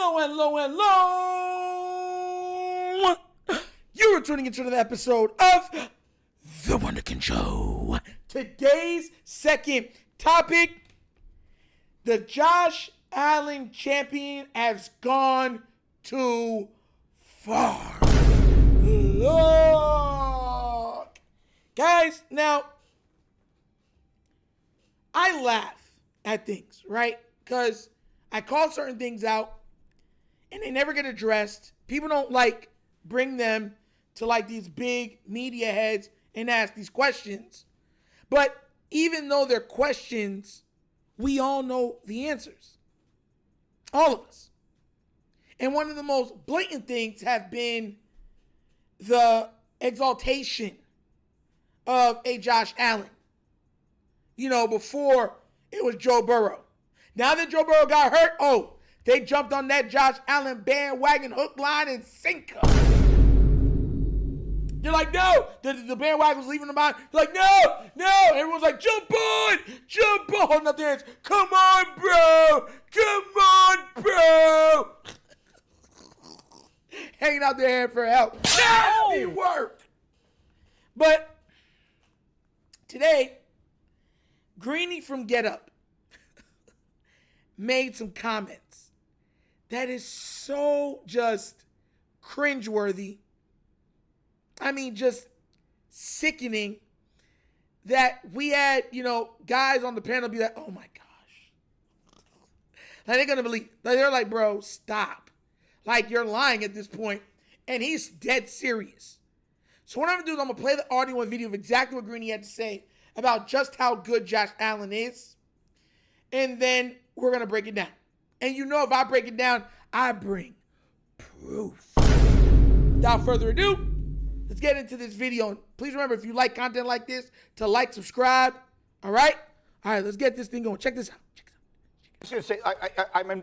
Hello. You are tuning into another episode of The Wunderkind Show. Today's second topic, the Josh Allen champion has gone too far. Look. Guys, now, I laugh at things, right? Because I call certain things out and they never get addressed. People don't bring them to these big media heads and ask these questions. But even though they're questions, we all know the answers. All of us. And one of the most blatant things have been the exaltation of a Josh Allen. You know, before it was Joe Burrow. Now that Joe Burrow got hurt, they jumped on that Josh Allen bandwagon, hook, line, and sinker. You're like, no, the bandwagon was leaving them out. You're like, no. Everyone's like, jump on, holding up their hands. Come on, bro. Hanging out their hand for help. Nasty work. But today, Greeny from Get Up made some comments that is so just cringeworthy. I mean, just sickening that we had, guys on the panel be like, oh my gosh. They're going to believe. They're like, bro, stop. You're lying at this point. And he's dead serious. So what I'm going to do is I'm going to play the audio and video of exactly what Greeny had to say about just how good Josh Allen is. And then we're going to break it down. And if I break it down, I bring proof. Without further ado, let's get into this video. And please remember, if you like content like this, to subscribe. All right? All right, let's get this thing going. Check this out. I was going to say,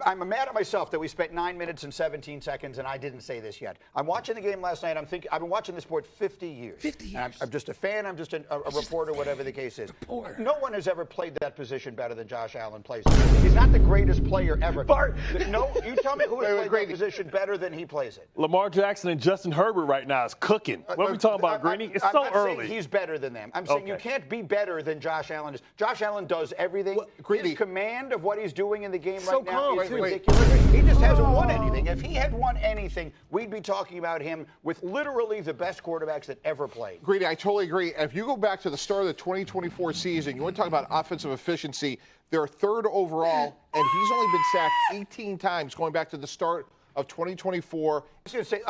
I'm mad at myself that we spent 9 minutes and 17 seconds and I didn't say this yet. I'm watching the game last night. I've been watching this sport 50 years. 50 years. I'm just a fan. I'm just a reporter, whatever the case is. No one has ever played that position better than Josh Allen plays it. He's not the greatest player ever. Bart. No, you tell me who has played that position better than he plays it. Lamar Jackson and Justin Herbert right now is cooking. What are we talking about, Greeny? It's so early. I'm not saying he's better than them. I'm saying you can't be better than Josh Allen is. Josh Allen does everything. His command of what he's doing in the game right now is ridiculous. He just hasn't won anything. If he had won anything, we'd be talking about him with literally the best quarterbacks that ever played. Greeny, I totally agree. If you go back to the start of the 2024 season, you want to talk about offensive efficiency, they're third overall, and he's only been sacked 18 times going back to the start of 2024. I was going to say,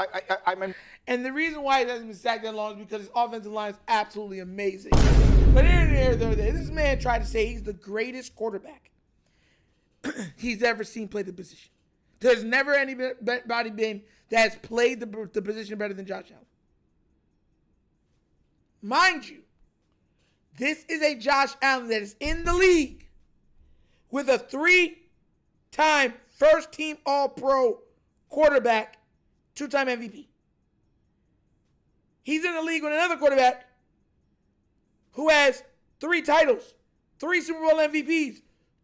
and the reason why he hasn't been sacked that long is because his offensive line is absolutely amazing. But this man tried to say he's the greatest quarterback he's ever seen play the position. There's never anybody been that has played the position better than Josh Allen. Mind you, this is a Josh Allen that is in the league with a 3-time first-team All-Pro quarterback, 2-time MVP. He's in the league with another quarterback who has 3 titles, 3 Super Bowl MVPs,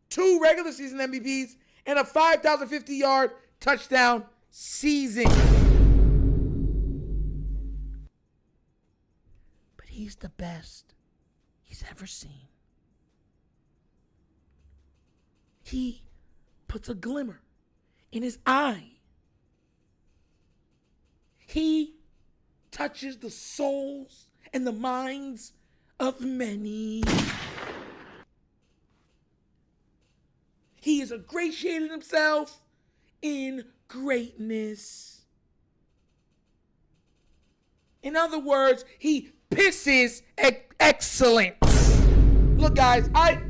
2 regular season MVPs, and a 5,050-yard touchdown season. But he's the best he's ever seen. He puts a glimmer in his eye. He touches the souls and the minds of many. He has ingratiated himself in greatness. In other words, he pisses excellence. Look, guys, I'm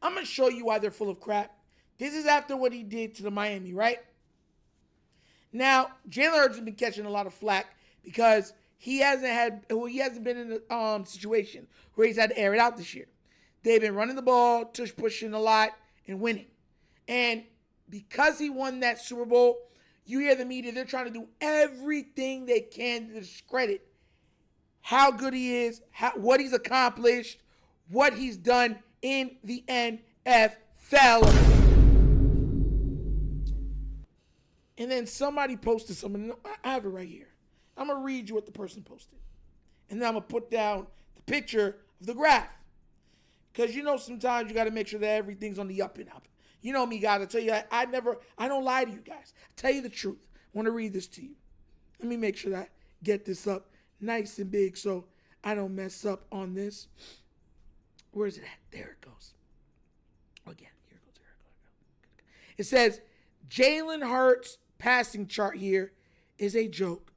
going to show you why they're full of crap. This is after what he did to the Miami, right? Now, Jalen Hurts has been catching a lot of flack because he hasn't been in a situation where he's had to air it out this year. They've been running the ball, pushing a lot, and winning. And because he won that Super Bowl, you hear the media, they're trying to do everything they can to discredit how good he is, what he's accomplished, what he's done in the NFL. And then somebody posted something. I have it right here. I'm going to read you what the person posted. And then I'm going to put down the picture of the graph. Because sometimes you got to make sure that everything's on the up and up. You know me, guys. I tell you, I don't lie to you guys. I tell you the truth. I want to read this to you. Let me make sure that I get this up nice and big so I don't mess up on this. Where is it at? There it goes. Again, here it goes. It says, Jalen Hurts' passing chart here is a joke.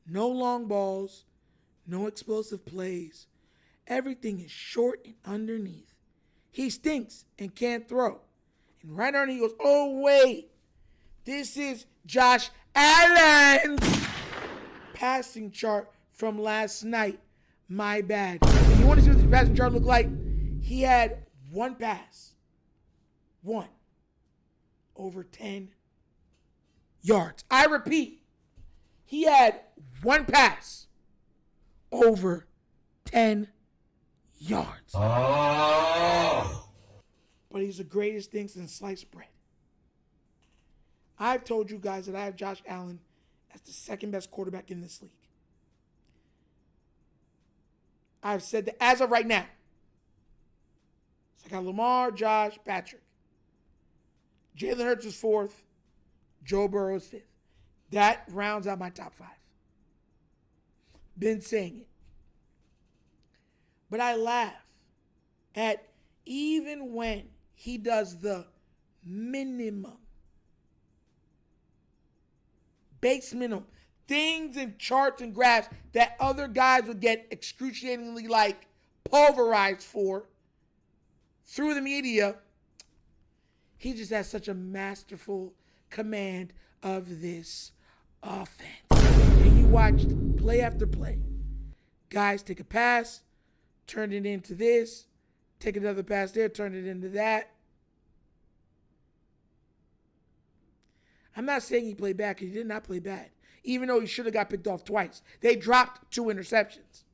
No long balls, no explosive plays. Everything is short and underneath. He stinks and can't throw. And right underneath he goes, oh, wait. This is Josh Allen's passing chart from last night. My bad. And you want to see what the passing chart looked like? He had one pass. One. Over 10 yards. I repeat, he had one pass. Over 10 yards. Oh. But he's the greatest thing since sliced bread. I've told you guys that I have Josh Allen as the second best quarterback in this league. I've said that as of right now. So I got Lamar, Josh, Patrick. Jalen Hurts is fourth. Joe Burrow is fifth. That rounds out my top five. Been saying it. But I laugh at even when he does the minimum, base minimum, things and charts and graphs that other guys would get excruciatingly pulverized for through the media, he just has such a masterful command of this offense. And you watched play after play. Guys take a pass, turn it into this, take another pass there, turn it into that. I'm not saying he played bad, because he did not play bad, even though he should have got picked off twice. They dropped 2 interceptions.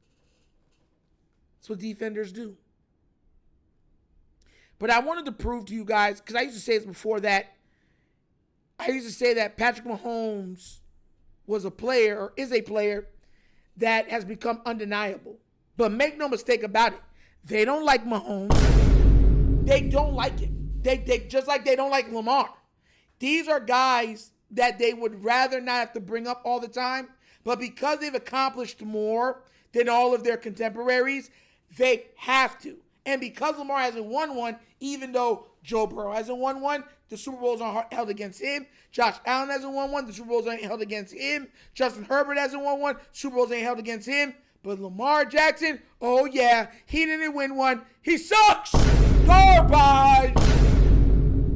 That's what defenders do. But I wanted to prove to you guys, because I used to say this before, that I used to say that Patrick Mahomes was a player, or is a player, that has become undeniable. But make no mistake about it. They don't like Mahomes. They don't like him. They just like they don't like Lamar. These are guys that they would rather not have to bring up all the time. But because they've accomplished more than all of their contemporaries, they have to. And because Lamar hasn't won one, even though Joe Burrow hasn't won one, the Super Bowls aren't held against him. Josh Allen hasn't won one, the Super Bowls ain't held against him. Justin Herbert hasn't won one, Super Bowls ain't held against him. But Lamar Jackson, oh yeah, he didn't win one. He sucks. Garbage.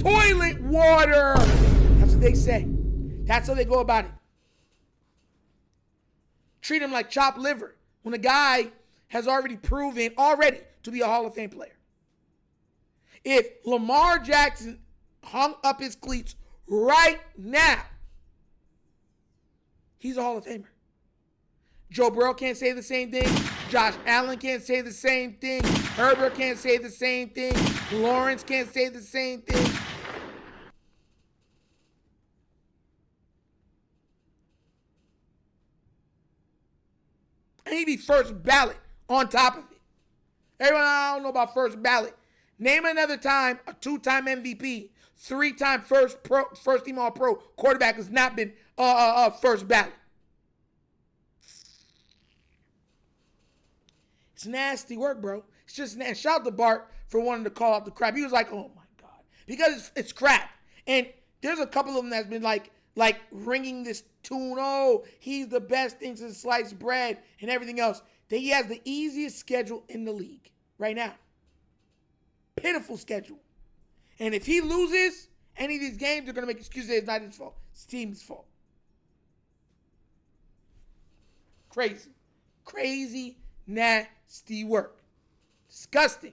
Toilet water. That's what they say. That's how they go about it. Treat him like chopped liver when a guy has already proven to be a Hall of Fame player. If Lamar Jackson hung up his cleats right now, he's a Hall of Famer. Joe Burrow can't say the same thing. Josh Allen can't say the same thing. Herbert can't say the same thing. Lawrence can't say the same thing. And he'd be first ballot on top of it. Everyone, I don't know about first ballot. Name another time a 2-time MVP, 3-time first team All-Pro quarterback has not been first ballot. It's nasty work, bro. It's just nasty. Shout out to Bart for wanting to call out the crap. He was like, oh my God. Because it's crap. And there's a couple of them that's been like ringing this tune. Oh, he's the best thing since sliced bread and everything else. He has the easiest schedule in the league right now. Pitiful schedule. And if he loses any of these games, they're going to make excuses that it's not his fault. It's the team's fault. Crazy, nasty work. Disgusting.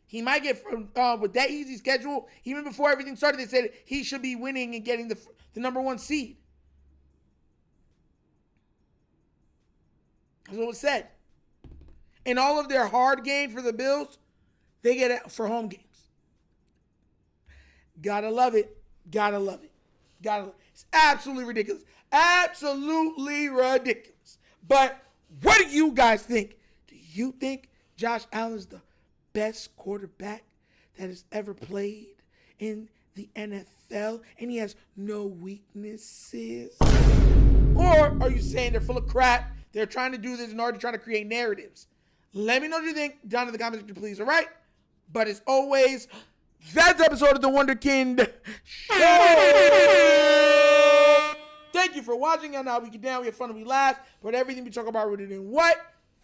He might get from with that easy schedule, even before everything started, they said he should be winning and getting the number 1 seed. That's what was said. And all of their hard games for the Bills, they get it for home games. Gotta love it. It's absolutely ridiculous. Absolutely ridiculous. But what do you guys think? Do you think Josh Allen is the best quarterback that has ever played in the NFL and he has no weaknesses? Or are you saying they're full of crap? They're trying to do this in order to try to create narratives. Let me know what you think down in the comments section, please, all right? But as always, that's the episode of The Wunderkind Show. Thank you for watching. And now we get down, we have fun, and we laugh. But everything we talk about rooted in what?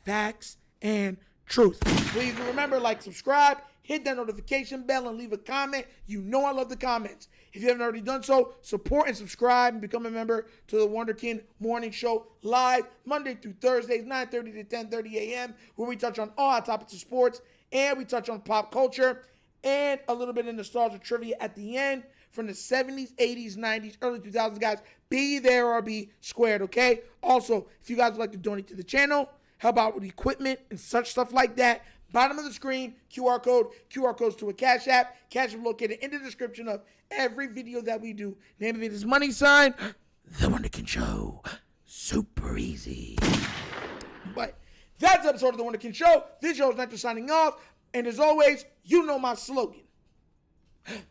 Facts and truth. Please remember, like, subscribe, hit that notification bell, and leave a comment. You know I love the comments. If you haven't already done so, support and subscribe and become a member to the Wunderkind Morning Show live Monday through Thursdays, 9:30 to 10:30 a.m., where we touch on all hot topics of sports, and we touch on pop culture, and a little bit of nostalgia trivia at the end from the 70s, 80s, 90s, early 2000s, guys. Be there or be squared, okay? Also, if you guys would like to donate to the channel, help out with equipment and such stuff like that, bottom of the screen, QR codes to a Cash App. Cash App located in the description of every video that we do. Name of it is money sign, The Wunderkind Show. Super easy. But that's the episode of The Wunderkind Show. This show is Nectar signing off. And as always, you know my slogan.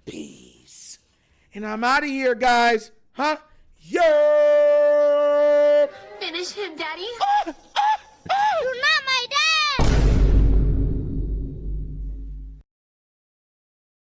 Peace. And I'm out of here, guys. Huh? Yeah.